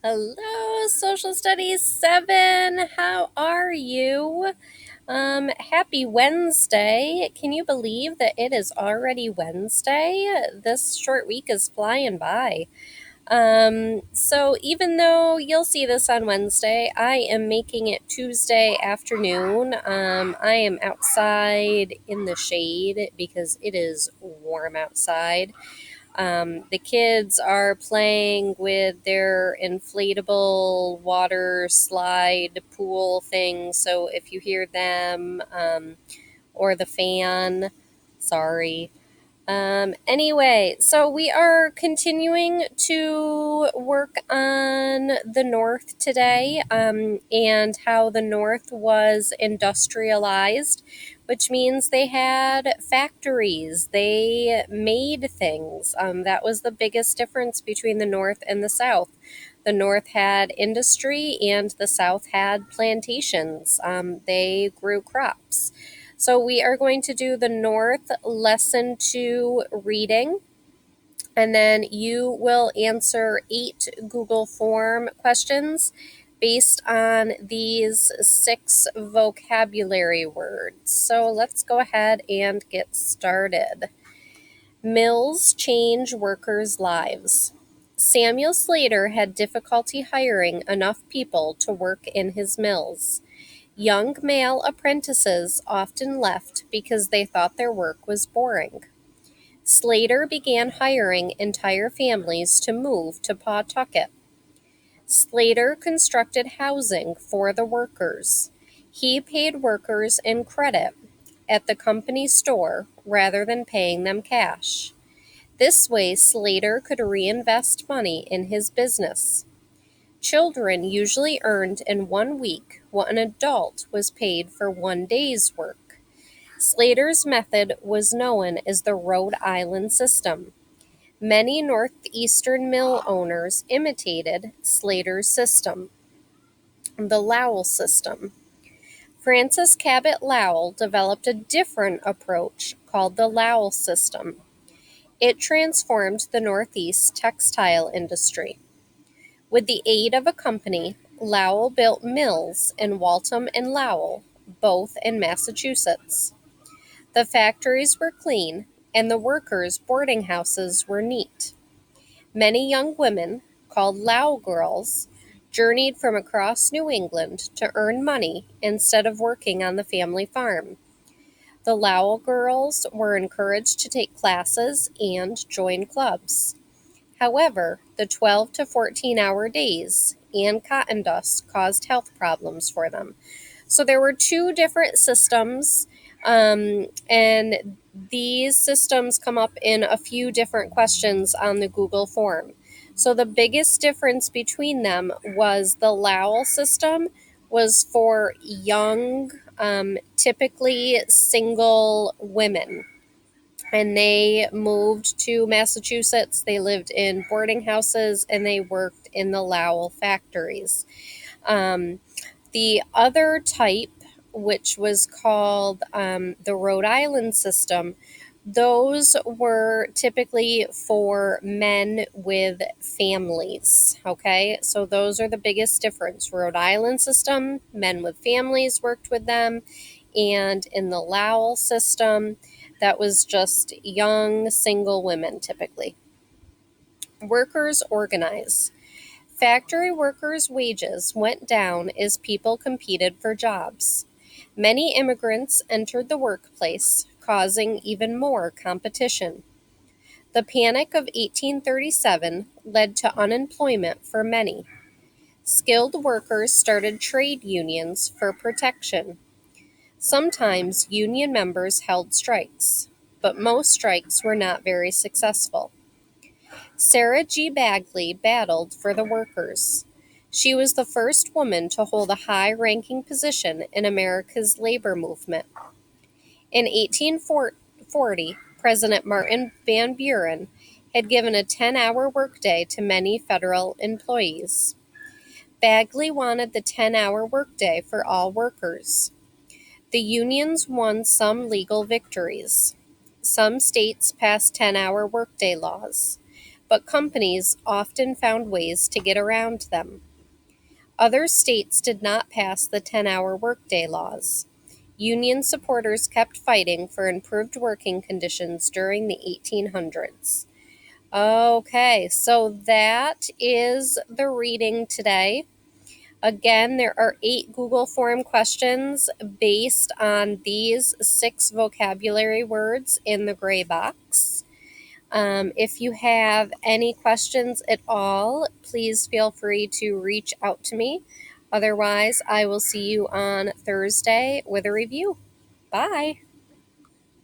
Hello, Social Studies 7. How are you? Happy Wednesday. Can you believe that it is already Wednesday? This short week is flying by. So even though you'll see this on Wednesday, I am making it Tuesday afternoon. I am outside in the shade because it is warm outside. The kids are playing with their inflatable water slide pool thing. So if you hear them or the fan, sorry. Anyway, so we are continuing to work on the North today and how the North was industrialized, which means they had factories, they made things. That was the biggest difference between the North and the South. The North had industry and the South had plantations. They grew crops. So we are going to do the North lesson 2 reading, and then you will answer 8 Google form questions based on these 6 vocabulary words. So let's go ahead and get started. Mills change workers' lives. Samuel Slater had difficulty hiring enough people to work in his mills. Young male apprentices often left because they thought their work was boring. Slater began hiring entire families to move to Pawtucket. Slater constructed housing for the workers. He paid workers in credit at the company store rather than paying them cash. This way, Slater could reinvest money in his business. Children usually earned in 1 week what an adult was paid for 1 day's work. Slater's method was known as the Rhode Island system. Many northeastern mill owners imitated Slater's system, the Lowell system. Francis Cabot Lowell developed a different approach called the Lowell system. It transformed the Northeast textile industry. With the aid of a company, Lowell built mills in Waltham and Lowell, both in Massachusetts. The factories were clean, and the workers' boarding houses were neat. Many young women, called Lowell girls, journeyed from across New England to earn money instead of working on the family farm. The Lowell girls were encouraged to take classes and join clubs. However, the 12 to 14-hour days and cotton dust caused health problems for them. So there were 2 different systems, and these systems come up in a few different questions on the Google form. So the biggest difference between them was the Lowell system was for young, typically single women, and they moved to Massachusetts. They lived in boarding houses and they worked in the Lowell factories. The other type, which was called the Rhode Island system, those were typically for men with families. Okay, so those are the biggest difference. Rhode Island system, men with families worked with them, and in the Lowell system, that was just young single women typically. Workers organize. Factory workers' wages went down as people competed for jobs. Many immigrants entered the workplace, causing even more competition. The Panic of 1837 led to unemployment for many. Skilled workers started trade unions for protection. Sometimes union members held strikes, but most strikes were not very successful. Sarah G. Bagley battled for the workers. She was the first woman to hold a high-ranking position in America's labor movement. In 1840, President Martin Van Buren had given a 10-hour workday to many federal employees. Bagley wanted the 10-hour workday for all workers. The unions won some legal victories. Some states passed 10-hour workday laws. but companies often found ways to get around them. Other states did not pass the 10-hour workday laws. Union supporters kept fighting for improved working conditions during the 1800s. Okay, so that is the reading today. Again, there are 8 Google Form questions based on these 6 vocabulary words in the gray box. If you have any questions at all, please feel free to reach out to me. Otherwise, I will see you on Thursday with a review. Bye.